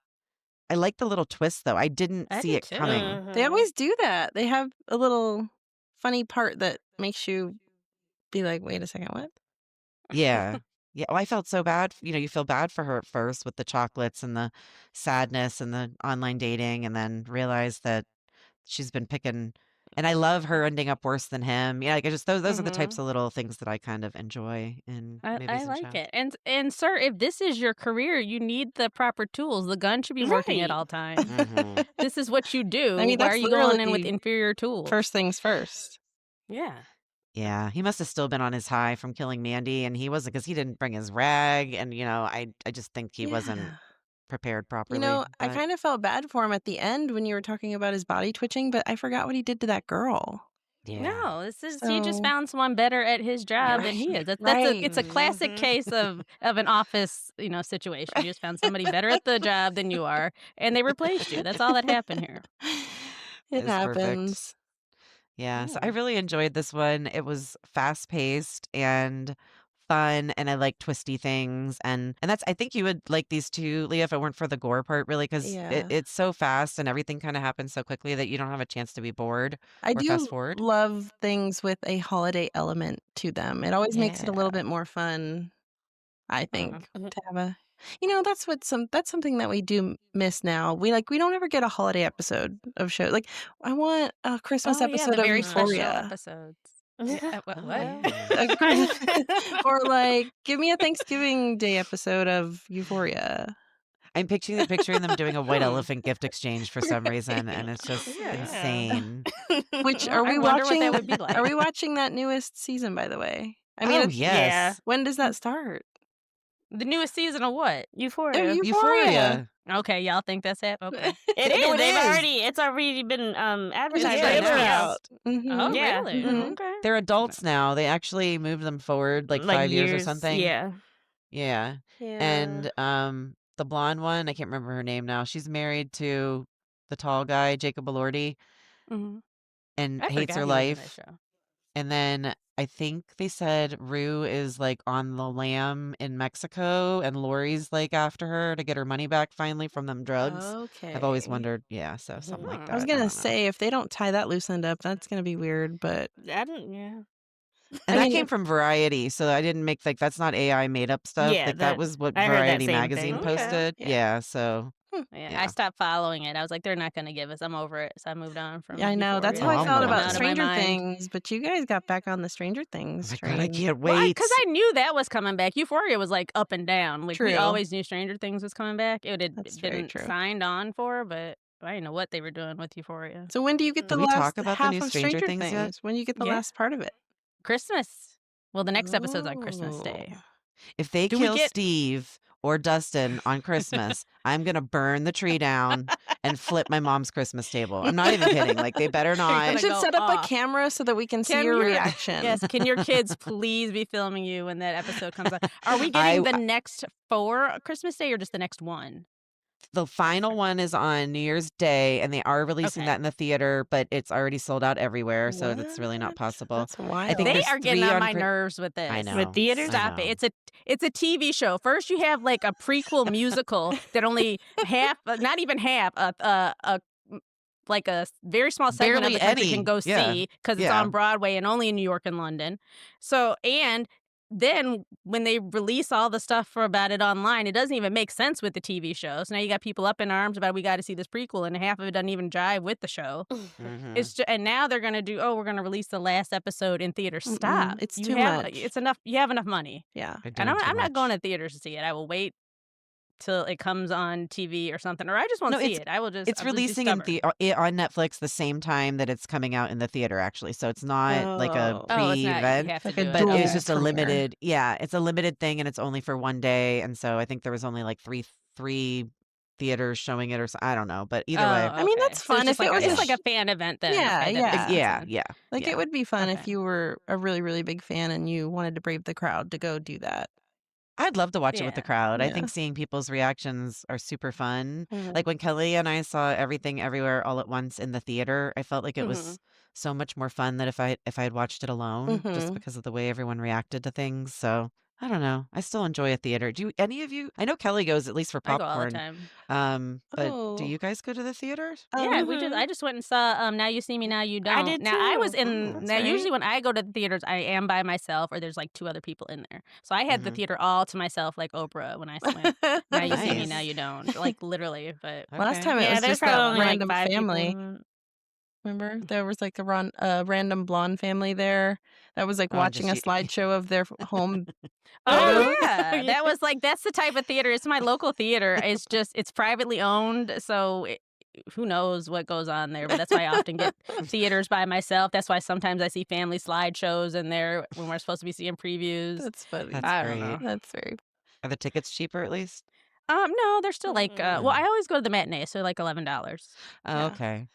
[SPEAKER 2] I like the little twist, though. I didn't
[SPEAKER 1] I
[SPEAKER 2] see
[SPEAKER 1] do
[SPEAKER 2] it
[SPEAKER 1] too.
[SPEAKER 2] coming.
[SPEAKER 3] They always do that. They have a little funny part that makes you be like, wait a second, what?
[SPEAKER 2] Yeah. Yeah. Oh, I felt so bad. You feel bad for her at first with the chocolates and the sadness and the online dating, and then realize that she's been picking. And I love her ending up worse than him. Yeah, like I just those are the types of little things that I kind of enjoy in movies
[SPEAKER 1] I
[SPEAKER 2] and
[SPEAKER 1] like
[SPEAKER 2] shows.
[SPEAKER 1] it. And sir, if this is your career, you need the proper tools. The gun should be working at
[SPEAKER 4] Right.
[SPEAKER 1] all times.
[SPEAKER 2] Mhm.
[SPEAKER 1] This is what you do.
[SPEAKER 3] I mean,
[SPEAKER 1] Why
[SPEAKER 3] that's
[SPEAKER 1] are you going in with
[SPEAKER 3] literally
[SPEAKER 1] inferior tools?
[SPEAKER 3] First things first.
[SPEAKER 1] Yeah.
[SPEAKER 2] Yeah, he must have still been on his high from killing Mandy, and he wasn't because he didn't bring his rag, and I just think he wasn't prepared properly.
[SPEAKER 3] I
[SPEAKER 2] But
[SPEAKER 3] kind of felt bad for him at the end when you were talking about his body twitching, but I forgot what he did to that girl.
[SPEAKER 2] yeah,
[SPEAKER 1] No, he just
[SPEAKER 3] So-
[SPEAKER 1] found someone better at his job than he is. It's a classic case of an office, situation. You just found somebody better at the job than you are, and they replaced you. That's all that happened here.
[SPEAKER 3] It
[SPEAKER 2] It's perfect.
[SPEAKER 3] happens.
[SPEAKER 2] Yeah, so I really enjoyed this one. It was fast paced and fun, and I like twisty things, and I think you would like these too, Leah, if it weren't for the gore part, really, because
[SPEAKER 3] Yeah.
[SPEAKER 2] it's so fast and everything kind of happens so quickly that you don't have a chance to be bored
[SPEAKER 3] I
[SPEAKER 2] or
[SPEAKER 3] do
[SPEAKER 2] fast forward.
[SPEAKER 3] love things with a holiday element to them. It always makes it a little bit more fun, I think, to have a. That's something that we do miss now. We don't ever get a holiday episode of show. Like I want a Christmas episode
[SPEAKER 1] the
[SPEAKER 3] of
[SPEAKER 1] very special
[SPEAKER 3] Euphoria.
[SPEAKER 1] episodes. Yeah, what?
[SPEAKER 3] Or like give me a Thanksgiving Day episode of Euphoria.
[SPEAKER 2] I'm picturing them doing a white elephant gift exchange for some reason, and it's just insane.
[SPEAKER 3] Which
[SPEAKER 1] Well,
[SPEAKER 3] are we
[SPEAKER 1] I wonder what
[SPEAKER 3] watching?
[SPEAKER 1] that would be like.
[SPEAKER 3] Are we watching that newest season, by the way? I mean,
[SPEAKER 2] Oh yes,
[SPEAKER 3] when does that start?
[SPEAKER 1] The newest season of what?
[SPEAKER 4] Euphoria.
[SPEAKER 2] Euphoria.
[SPEAKER 1] Okay, y'all think that's happening? Okay.
[SPEAKER 4] It is.
[SPEAKER 2] No, it is.
[SPEAKER 4] It's already been advertised
[SPEAKER 3] It's
[SPEAKER 4] right
[SPEAKER 3] trailer
[SPEAKER 4] now.
[SPEAKER 3] out. Mhm.
[SPEAKER 1] Oh,
[SPEAKER 4] Yeah.
[SPEAKER 1] really?
[SPEAKER 3] Mhm.
[SPEAKER 1] Okay.
[SPEAKER 2] They're adults now. They actually moved them forward like 5 years or something.
[SPEAKER 4] Yeah.
[SPEAKER 2] Yeah. And the blonde one, I can't remember her name now. She's married to the tall guy, Jacob Elordi,
[SPEAKER 1] Mhm.
[SPEAKER 2] and
[SPEAKER 1] I
[SPEAKER 2] hates
[SPEAKER 1] forgot
[SPEAKER 2] her
[SPEAKER 1] he was in that
[SPEAKER 2] life.
[SPEAKER 1] show.
[SPEAKER 2] And then I think they said Rue is like on the lam in Mexico, and Lori's like after her to get her money back finally from them drugs.
[SPEAKER 3] Okay.
[SPEAKER 2] I've always wondered, yeah, so something like that.
[SPEAKER 3] I was
[SPEAKER 2] don't
[SPEAKER 3] gonna
[SPEAKER 2] know.
[SPEAKER 3] say if they don't tie that loose end up, that's gonna be weird. But
[SPEAKER 4] I don't. Yeah.
[SPEAKER 2] And
[SPEAKER 3] I
[SPEAKER 2] that
[SPEAKER 3] mean,
[SPEAKER 2] came from Variety, so I didn't make that's not AI made up stuff.
[SPEAKER 4] Yeah,
[SPEAKER 2] Like that
[SPEAKER 4] that-
[SPEAKER 2] was what
[SPEAKER 4] I heard that
[SPEAKER 2] Variety
[SPEAKER 4] same
[SPEAKER 2] magazine
[SPEAKER 4] thing.
[SPEAKER 1] Okay.
[SPEAKER 2] posted.
[SPEAKER 3] Yeah.
[SPEAKER 2] Yeah, so
[SPEAKER 1] Yeah,
[SPEAKER 2] Yeah.
[SPEAKER 1] I stopped following it. I was like, they're not going to give us. I'm over it. So I moved on from.
[SPEAKER 3] I know that's how
[SPEAKER 2] Oh,
[SPEAKER 3] I
[SPEAKER 2] I'm
[SPEAKER 3] felt
[SPEAKER 2] moving
[SPEAKER 3] about
[SPEAKER 2] on.
[SPEAKER 3] Stranger Things. But you guys got back on the Stranger Things
[SPEAKER 2] oh my
[SPEAKER 3] train.
[SPEAKER 2] God, I can't
[SPEAKER 1] Well,
[SPEAKER 2] wait.
[SPEAKER 1] because I knew that was coming back. Euphoria was like up and down. Like we
[SPEAKER 3] True.
[SPEAKER 1] always knew Stranger Things was coming back. It had
[SPEAKER 3] That's very
[SPEAKER 1] been
[SPEAKER 3] true.
[SPEAKER 1] signed on for, but I didn't know what they were doing with Euphoria.
[SPEAKER 3] So when do you get the
[SPEAKER 2] Did we
[SPEAKER 3] last
[SPEAKER 2] talk about the
[SPEAKER 3] half
[SPEAKER 2] new
[SPEAKER 3] of
[SPEAKER 2] Stranger
[SPEAKER 3] Stranger
[SPEAKER 2] Things yet?
[SPEAKER 3] When do you get the
[SPEAKER 1] Yeah.
[SPEAKER 3] last part of it?
[SPEAKER 1] Christmas. Well, the next episode's on Christmas Day.
[SPEAKER 3] Oh.
[SPEAKER 2] If they
[SPEAKER 1] Do we
[SPEAKER 2] kill
[SPEAKER 1] get-
[SPEAKER 2] Steve or Dustin on Christmas, I'm gonna burn the tree down and flip my mom's Christmas table. I'm not even kidding. Like they better
[SPEAKER 3] I
[SPEAKER 2] not.
[SPEAKER 1] gonna
[SPEAKER 3] should
[SPEAKER 1] go
[SPEAKER 3] set up
[SPEAKER 1] off.
[SPEAKER 3] a camera so that we can see
[SPEAKER 1] Can
[SPEAKER 3] your
[SPEAKER 1] your-
[SPEAKER 3] reaction.
[SPEAKER 1] Yes, can your kids please be filming you when that episode comes out? Are we getting the next 4 Christmas Day or just the next one?
[SPEAKER 2] The final one is on New Year's Day, and they are releasing
[SPEAKER 1] Okay.
[SPEAKER 2] that in the theater, but it's already sold out everywhere, so it's really not
[SPEAKER 3] What?
[SPEAKER 2] possible.
[SPEAKER 3] That's wild.
[SPEAKER 2] I think
[SPEAKER 1] They
[SPEAKER 2] there's
[SPEAKER 1] are getting
[SPEAKER 2] 3
[SPEAKER 1] on
[SPEAKER 2] on
[SPEAKER 1] my nerves with this.
[SPEAKER 2] I know.
[SPEAKER 4] With theaters?
[SPEAKER 2] I
[SPEAKER 1] Stop
[SPEAKER 2] know.
[SPEAKER 1] it. It's a TV show. First you have like a prequel musical that only half, not even half, like a very small segment of
[SPEAKER 2] Barely
[SPEAKER 1] the country can
[SPEAKER 2] any.
[SPEAKER 1] go
[SPEAKER 2] Yeah.
[SPEAKER 1] see because it's
[SPEAKER 2] Yeah.
[SPEAKER 1] on Broadway and only in New York and London. So, and then when they release all the stuff about it online, it doesn't even make sense with the TV show. So now you got people up in arms about we got to see this prequel, and half of it doesn't even jive with the show.
[SPEAKER 2] Mhm.
[SPEAKER 1] It's just, and now they're gonna do. Oh, we're gonna release the last episode in theaters. Stop!
[SPEAKER 3] It's
[SPEAKER 1] You
[SPEAKER 3] too
[SPEAKER 1] have
[SPEAKER 3] much.
[SPEAKER 1] it's enough. You have enough money,
[SPEAKER 3] Yeah.
[SPEAKER 2] They're
[SPEAKER 1] and
[SPEAKER 2] doing too
[SPEAKER 1] I'm not going
[SPEAKER 2] much.
[SPEAKER 1] to theaters to see it. I will wait till it comes on TV or something, or I just won't
[SPEAKER 2] No,
[SPEAKER 1] see it. I will just.
[SPEAKER 2] It's
[SPEAKER 1] I'll just be
[SPEAKER 2] releasing in
[SPEAKER 1] stubborn.
[SPEAKER 2] on Netflix the same time that it's coming out in the theater, actually. So it's not like a
[SPEAKER 3] Oh.
[SPEAKER 1] Oh, it's not. You
[SPEAKER 2] pre-event,
[SPEAKER 1] have to
[SPEAKER 3] Like a
[SPEAKER 1] do it.
[SPEAKER 2] but it was
[SPEAKER 3] dual
[SPEAKER 1] Okay.
[SPEAKER 2] just a
[SPEAKER 3] premiere.
[SPEAKER 2] limited. Yeah, it's a limited thing, and it's only for one day. And so I think there was only like three theaters showing it, or so, I don't know. But either way,
[SPEAKER 1] Oh,
[SPEAKER 3] I mean,
[SPEAKER 1] okay.
[SPEAKER 3] that's
[SPEAKER 1] So it's
[SPEAKER 3] fun.
[SPEAKER 1] just
[SPEAKER 3] If it was
[SPEAKER 1] it's
[SPEAKER 3] a
[SPEAKER 1] like a fan event then.
[SPEAKER 3] Yeah,
[SPEAKER 1] Okay, that
[SPEAKER 3] yeah.
[SPEAKER 1] makes
[SPEAKER 2] yeah,
[SPEAKER 1] sense.
[SPEAKER 2] yeah,
[SPEAKER 3] like
[SPEAKER 2] yeah.
[SPEAKER 3] it would be fun if
[SPEAKER 1] Okay.
[SPEAKER 3] you were a really, really big fan and you wanted to brave the crowd to go do that.
[SPEAKER 2] I'd love to watch it with the
[SPEAKER 1] Yeah.
[SPEAKER 2] crowd. I
[SPEAKER 3] Yeah.
[SPEAKER 2] think seeing people's reactions are super fun.
[SPEAKER 3] Mhm.
[SPEAKER 2] Like when Kelly and I saw Everything Everywhere All at Once in the theater, I felt like it
[SPEAKER 1] Mhm.
[SPEAKER 2] was so much more fun than if I had watched it alone, just
[SPEAKER 3] Mhm.
[SPEAKER 2] because of the way everyone reacted to things. So I don't know. I still enjoy a theater. Do any of you? I know Kelly goes at least for
[SPEAKER 1] I go all the
[SPEAKER 2] popcorn.
[SPEAKER 1] time.
[SPEAKER 2] But do
[SPEAKER 3] Oh.
[SPEAKER 2] you guys go to the theaters?
[SPEAKER 1] Yeah,
[SPEAKER 4] Mhm.
[SPEAKER 1] I just went and saw Now You See Me, Now You Don't.
[SPEAKER 4] I did
[SPEAKER 1] Now I was
[SPEAKER 4] too.
[SPEAKER 1] in
[SPEAKER 3] That's
[SPEAKER 1] now
[SPEAKER 3] right.
[SPEAKER 1] usually when I go to the theaters, I am by myself or there's like two other people in there. So I had the
[SPEAKER 2] Mhm.
[SPEAKER 1] theater all to myself like Oprah when I went. Now You See Me, Now
[SPEAKER 2] Nice.
[SPEAKER 1] You Don't. Like literally, but
[SPEAKER 3] Last
[SPEAKER 2] Okay.
[SPEAKER 3] time it
[SPEAKER 4] Yeah,
[SPEAKER 3] was
[SPEAKER 4] there's
[SPEAKER 3] just that
[SPEAKER 4] probably only like
[SPEAKER 3] random
[SPEAKER 4] 5 people
[SPEAKER 3] family.
[SPEAKER 4] in it.
[SPEAKER 3] Remember? There was like a random blonde family there that was like
[SPEAKER 2] Oh,
[SPEAKER 3] watching a
[SPEAKER 2] just
[SPEAKER 3] slideshow of their home
[SPEAKER 1] oh
[SPEAKER 3] photos.
[SPEAKER 1] yeah,
[SPEAKER 4] Yeah.
[SPEAKER 1] that was like that's the type of theater. It's my local theater. It's just it's privately owned, so who knows what goes on there. But that's why I often get theaters by myself. That's why sometimes I see family slideshows in there when we're supposed to be seeing previews.
[SPEAKER 3] That's funny.
[SPEAKER 2] That's
[SPEAKER 1] I don't know.
[SPEAKER 2] great.
[SPEAKER 3] That's very
[SPEAKER 2] Are the tickets cheaper at least?
[SPEAKER 1] No, they're still like well, I always go to the matinee, so like $11.
[SPEAKER 2] Oh,
[SPEAKER 3] Yeah.
[SPEAKER 2] okay.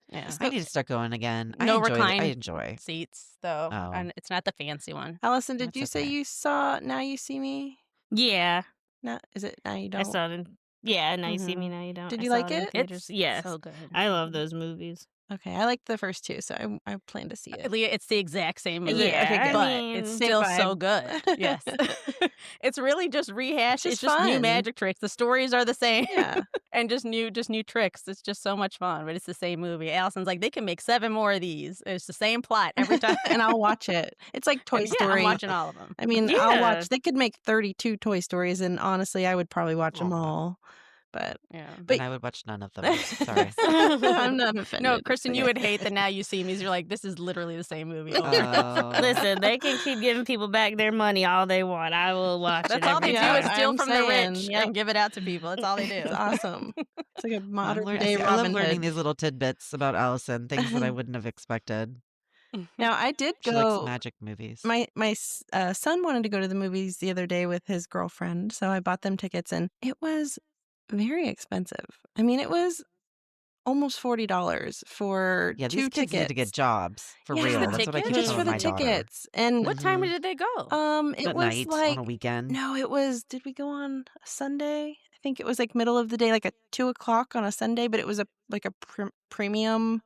[SPEAKER 1] Yeah.
[SPEAKER 2] I need to start going again.
[SPEAKER 1] No
[SPEAKER 2] I
[SPEAKER 1] recline
[SPEAKER 2] enjoy.
[SPEAKER 1] seats though,
[SPEAKER 2] Oh,
[SPEAKER 1] and it's not the fancy one.
[SPEAKER 3] Allison, did
[SPEAKER 2] that's
[SPEAKER 3] you say
[SPEAKER 2] okay.
[SPEAKER 3] you saw Now You See Me?
[SPEAKER 4] Yeah,
[SPEAKER 3] Now is it Now You
[SPEAKER 4] I
[SPEAKER 3] Don't?
[SPEAKER 4] saw it in yeah, Now You See Me,
[SPEAKER 3] Mhm.
[SPEAKER 4] Now You Don't.
[SPEAKER 3] Did
[SPEAKER 4] I
[SPEAKER 3] you
[SPEAKER 4] saw
[SPEAKER 3] like
[SPEAKER 4] it in
[SPEAKER 3] it?
[SPEAKER 4] theaters.
[SPEAKER 1] It's
[SPEAKER 4] Yes.
[SPEAKER 1] so good.
[SPEAKER 4] I love those movies.
[SPEAKER 3] Okay, I like the first two, so I plan to see it.
[SPEAKER 1] Leah, it's the exact same movie.
[SPEAKER 3] Yeah, okay, good.
[SPEAKER 1] But
[SPEAKER 4] I
[SPEAKER 1] it's
[SPEAKER 4] mean,
[SPEAKER 3] Same
[SPEAKER 1] still so
[SPEAKER 3] vibe.
[SPEAKER 1] good. Yes. It's really just rehashed.
[SPEAKER 3] It's
[SPEAKER 1] It's
[SPEAKER 3] just
[SPEAKER 1] just new
[SPEAKER 3] fun.
[SPEAKER 1] magic tricks. The stories are the same.
[SPEAKER 3] Yeah.
[SPEAKER 1] And just new tricks. It's just so much fun, but it's the same movie. Allison's like, they can make 7 more of these. It's the same plot every time.
[SPEAKER 3] And I'll watch it. It's like Toy
[SPEAKER 1] And yeah,
[SPEAKER 3] Story.
[SPEAKER 1] I'm watching all of them.
[SPEAKER 3] I mean, I'll
[SPEAKER 4] yeah.
[SPEAKER 3] watch. They could make 32 Toy Stories, and honestly, I would probably watch them
[SPEAKER 2] Aw.
[SPEAKER 3] all. But
[SPEAKER 1] Yeah.
[SPEAKER 3] but
[SPEAKER 2] And I would watch none of them. Sorry.
[SPEAKER 3] I'm not offended.
[SPEAKER 1] No,
[SPEAKER 3] It's
[SPEAKER 1] Kristen, you
[SPEAKER 3] okay.
[SPEAKER 1] would hate the Now You See Me's. You're like, this is literally the same movie over.
[SPEAKER 2] Oh.
[SPEAKER 4] Listen, they can keep giving people back their money all they want. I will watch it
[SPEAKER 1] That's all they
[SPEAKER 4] every
[SPEAKER 1] do
[SPEAKER 4] time.
[SPEAKER 1] is steal
[SPEAKER 3] I'm
[SPEAKER 1] from the
[SPEAKER 3] saying,
[SPEAKER 1] rich
[SPEAKER 3] yep.
[SPEAKER 1] and give it out to people. That's all they do.
[SPEAKER 3] It's awesome. It's like a
[SPEAKER 2] I'm
[SPEAKER 3] modern
[SPEAKER 2] learn-
[SPEAKER 3] day
[SPEAKER 2] see, I love
[SPEAKER 3] Robin
[SPEAKER 2] learning
[SPEAKER 3] Hood.
[SPEAKER 2] these little tidbits about Allison, things that I wouldn't have expected.
[SPEAKER 3] Now, I did
[SPEAKER 2] She likes
[SPEAKER 3] go.
[SPEAKER 2] magic movies.
[SPEAKER 3] My son wanted to go to the movies the other day with his girlfriend, so I bought them tickets, and it was very expensive. I mean, it was almost $40 for
[SPEAKER 2] Yeah,
[SPEAKER 3] 2
[SPEAKER 2] these kids need to get
[SPEAKER 3] tickets.
[SPEAKER 2] jobs for
[SPEAKER 3] Yeah,
[SPEAKER 2] real.
[SPEAKER 1] the
[SPEAKER 2] That's what I
[SPEAKER 1] tickets?
[SPEAKER 2] keep
[SPEAKER 3] Just
[SPEAKER 2] telling
[SPEAKER 3] for the
[SPEAKER 2] my daughter.
[SPEAKER 3] tickets. And
[SPEAKER 1] What time
[SPEAKER 2] Mhm.
[SPEAKER 1] did they go?
[SPEAKER 3] it
[SPEAKER 2] At
[SPEAKER 3] was
[SPEAKER 2] night
[SPEAKER 3] like
[SPEAKER 2] on a weekend.
[SPEAKER 3] no, it was. Did we go on a Sunday? I think it was like middle of the day, like at 2 o'clock on a Sunday. But it was a premium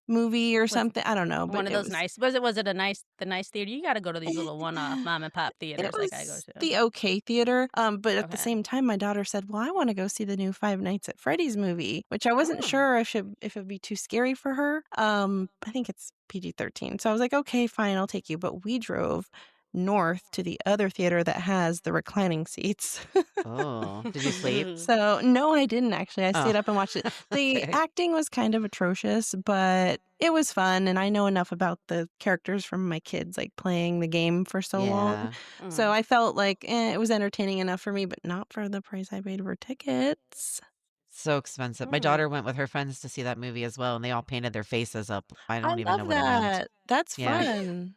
[SPEAKER 3] movie or
[SPEAKER 1] With
[SPEAKER 3] something. I don't know. But
[SPEAKER 1] one of
[SPEAKER 3] it
[SPEAKER 1] those
[SPEAKER 3] was.
[SPEAKER 1] nice was it the nice theater? You got to go to these little one-off mom and pop theaters
[SPEAKER 3] It
[SPEAKER 1] like I go
[SPEAKER 3] was
[SPEAKER 1] to.
[SPEAKER 3] the okay theater. But at the
[SPEAKER 1] Okay.
[SPEAKER 3] same time, my daughter said, "Well, I want to go see the new Five Nights at Freddy's movie," which I wasn't
[SPEAKER 1] Oh.
[SPEAKER 3] sure if it'd be too scary for her. I think it's PG-13, so I was like, "Okay, fine, I'll take you." But we drove north to the other theater that has the reclining seats.
[SPEAKER 2] Oh, did you sleep?
[SPEAKER 3] So no, I didn't actually. I stayed
[SPEAKER 2] Oh.
[SPEAKER 3] up and watched it. The
[SPEAKER 2] Okay.
[SPEAKER 3] acting was kind of atrocious, but it was fun, and I know enough about the characters from my kids like playing the game for so long.
[SPEAKER 2] Yeah.
[SPEAKER 3] So
[SPEAKER 1] Mhm.
[SPEAKER 3] I felt like it was entertaining enough for me, but not for the price I paid for tickets.
[SPEAKER 2] So expensive. My
[SPEAKER 1] Mm.
[SPEAKER 2] daughter went with her friends to see that movie as well, and they all painted their faces up. I
[SPEAKER 3] I
[SPEAKER 2] don't even know
[SPEAKER 3] love
[SPEAKER 2] what it meant.
[SPEAKER 3] that. That's
[SPEAKER 2] Yeah.
[SPEAKER 3] fun.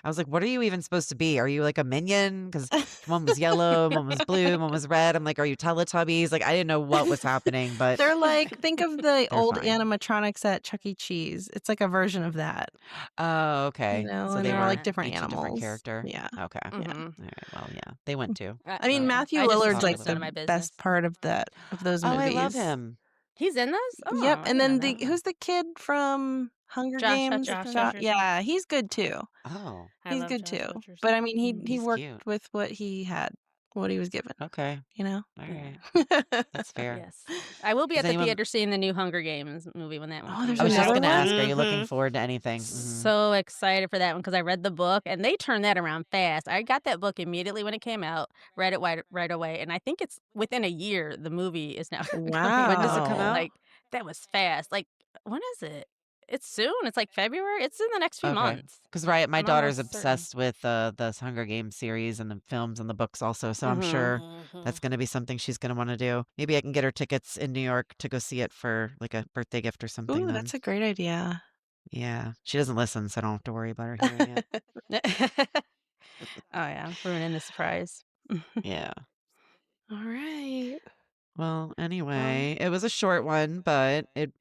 [SPEAKER 2] I was like, what are you even supposed to be? Are you like a minion? Because one was yellow, one was blue, one was red. I'm like, are you Teletubbies? Like, I didn't know what was happening, but
[SPEAKER 3] They're like, think of the
[SPEAKER 2] they're
[SPEAKER 3] old
[SPEAKER 2] fine.
[SPEAKER 3] animatronics at Chuck E. Cheese. It's like a version of that,
[SPEAKER 2] Oh, okay.
[SPEAKER 3] and
[SPEAKER 2] So they
[SPEAKER 3] they're all
[SPEAKER 2] were
[SPEAKER 3] like different
[SPEAKER 2] each a different
[SPEAKER 3] animals.
[SPEAKER 2] character.
[SPEAKER 3] Yeah.
[SPEAKER 2] Okay.
[SPEAKER 3] Yeah.
[SPEAKER 1] Mhm.
[SPEAKER 2] All right. Well, yeah, they went too.
[SPEAKER 3] I mean,
[SPEAKER 1] Yeah.
[SPEAKER 3] Matthew
[SPEAKER 1] I just
[SPEAKER 3] Lillard's
[SPEAKER 1] assume
[SPEAKER 3] like
[SPEAKER 1] it's none of my
[SPEAKER 3] the
[SPEAKER 1] business.
[SPEAKER 3] best part of those
[SPEAKER 2] Oh,
[SPEAKER 3] movies.
[SPEAKER 2] I love him.
[SPEAKER 1] He's in those? Oh,
[SPEAKER 3] Yep.
[SPEAKER 1] I
[SPEAKER 3] And
[SPEAKER 1] didn't
[SPEAKER 3] then
[SPEAKER 1] know that.
[SPEAKER 3] who's the kid from Hunger
[SPEAKER 1] Josh
[SPEAKER 3] Games?
[SPEAKER 4] Josh
[SPEAKER 1] Hutcherson.
[SPEAKER 4] Hutcherson.
[SPEAKER 3] Yeah, he's good too.
[SPEAKER 2] Oh,
[SPEAKER 4] I
[SPEAKER 3] He's
[SPEAKER 4] love
[SPEAKER 3] good
[SPEAKER 4] Josh
[SPEAKER 3] too.
[SPEAKER 4] Hutcherson.
[SPEAKER 3] But I mean, he
[SPEAKER 2] he's
[SPEAKER 3] worked
[SPEAKER 2] cute.
[SPEAKER 3] with what he had. what he was given,
[SPEAKER 2] Okay.
[SPEAKER 3] you know?
[SPEAKER 2] All
[SPEAKER 1] Yeah.
[SPEAKER 2] right. That's fair.
[SPEAKER 1] Yes. I will be
[SPEAKER 2] Does
[SPEAKER 1] at the
[SPEAKER 2] anyone
[SPEAKER 1] theater seeing the new Hunger Games movie when that one
[SPEAKER 3] Oh,
[SPEAKER 1] comes
[SPEAKER 3] there's
[SPEAKER 2] I was just
[SPEAKER 1] out.
[SPEAKER 3] another
[SPEAKER 2] gonna ask, are
[SPEAKER 3] one?
[SPEAKER 2] you looking
[SPEAKER 4] Mhm.
[SPEAKER 2] forward to anything?
[SPEAKER 1] So excited for that one because I read the book and they turned that around fast. I got that book immediately when it came out, read it right away, and I think it's within a year the movie is now coming
[SPEAKER 2] When does it
[SPEAKER 1] out.
[SPEAKER 2] come
[SPEAKER 3] Wow.
[SPEAKER 2] out?
[SPEAKER 1] Like that was fast. Like when is it? It's soon. It's like February. It's in the next few
[SPEAKER 2] Okay.
[SPEAKER 1] months.
[SPEAKER 2] Because right, my
[SPEAKER 1] I'm
[SPEAKER 2] daughter's
[SPEAKER 1] almost certain.
[SPEAKER 2] obsessed with the Hunger Games series and the films and the books also, so I'm
[SPEAKER 1] Mhm.
[SPEAKER 2] sure
[SPEAKER 4] Mhm.
[SPEAKER 2] that's gonna be something she's gonna wanna do. Maybe I can get her tickets in New York to go see it for, like, a birthday gift or something
[SPEAKER 3] Ooh,
[SPEAKER 2] then.
[SPEAKER 3] that's a great idea.
[SPEAKER 2] Yeah. She doesn't listen, so I don't have to worry about her hearing it.
[SPEAKER 1] Oh yeah, ruining the surprise.
[SPEAKER 2] Yeah.
[SPEAKER 3] All right.
[SPEAKER 2] Well,
[SPEAKER 3] Well,
[SPEAKER 2] anyway, it was a short one, but it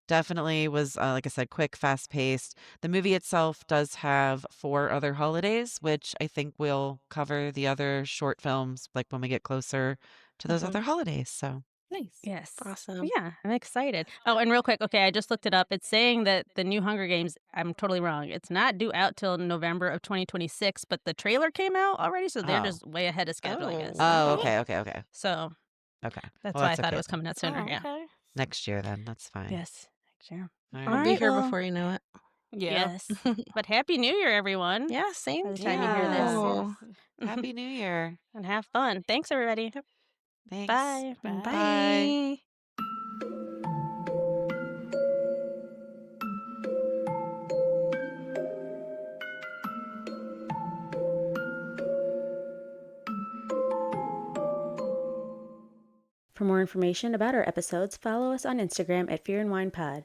[SPEAKER 2] definitely was, like I said, quick, fast paced. The movie itself does have 4 other holidays, which I think we'll cover the other short films like when we get closer to those other holidays. So,
[SPEAKER 4] Nice.
[SPEAKER 1] Yes.
[SPEAKER 3] awesome.
[SPEAKER 1] Yeah, I'm excited. Oh, and real quick, okay, I just looked it up. It's saying that the new Hunger Games, I'm totally wrong. It's not due out till November of 2026, but the trailer came out already, so they're
[SPEAKER 2] oh,
[SPEAKER 1] just way ahead of schedule, I
[SPEAKER 3] Oh,
[SPEAKER 1] guess.
[SPEAKER 2] oh,
[SPEAKER 3] wow.
[SPEAKER 2] okay, okay, okay,
[SPEAKER 1] So
[SPEAKER 2] okay.
[SPEAKER 1] that's
[SPEAKER 2] Well,
[SPEAKER 1] why I
[SPEAKER 2] that's
[SPEAKER 1] thought it
[SPEAKER 2] okay
[SPEAKER 1] was
[SPEAKER 2] then.
[SPEAKER 1] coming out sooner.
[SPEAKER 4] Oh,
[SPEAKER 1] Yeah.
[SPEAKER 4] okay.
[SPEAKER 2] Next year, then that's fine.
[SPEAKER 1] Yes. Next year.
[SPEAKER 2] All
[SPEAKER 3] I'll
[SPEAKER 1] All
[SPEAKER 3] be
[SPEAKER 2] right.
[SPEAKER 1] right.
[SPEAKER 3] here
[SPEAKER 1] Well,
[SPEAKER 3] before you know it.
[SPEAKER 4] Yeah.
[SPEAKER 1] yes. But Happy New Year, everyone,
[SPEAKER 3] Yeah, same
[SPEAKER 1] by the
[SPEAKER 3] to
[SPEAKER 1] time you hear this.
[SPEAKER 2] Yeah.
[SPEAKER 3] you.
[SPEAKER 1] Yes.
[SPEAKER 2] Happy New Year.
[SPEAKER 1] And have fun. Thanks, everybody.
[SPEAKER 3] Yep.
[SPEAKER 2] Thanks.
[SPEAKER 1] Bye.
[SPEAKER 2] Bye.
[SPEAKER 3] Bye.
[SPEAKER 1] For more information about our episodes, follow us on Instagram at Fear and Wine Pod.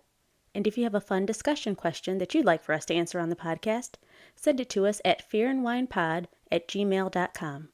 [SPEAKER 1] And if you have a fun discussion question that you'd like for us to answer on the podcast, send it to us at fearandwinepod@gmail.com.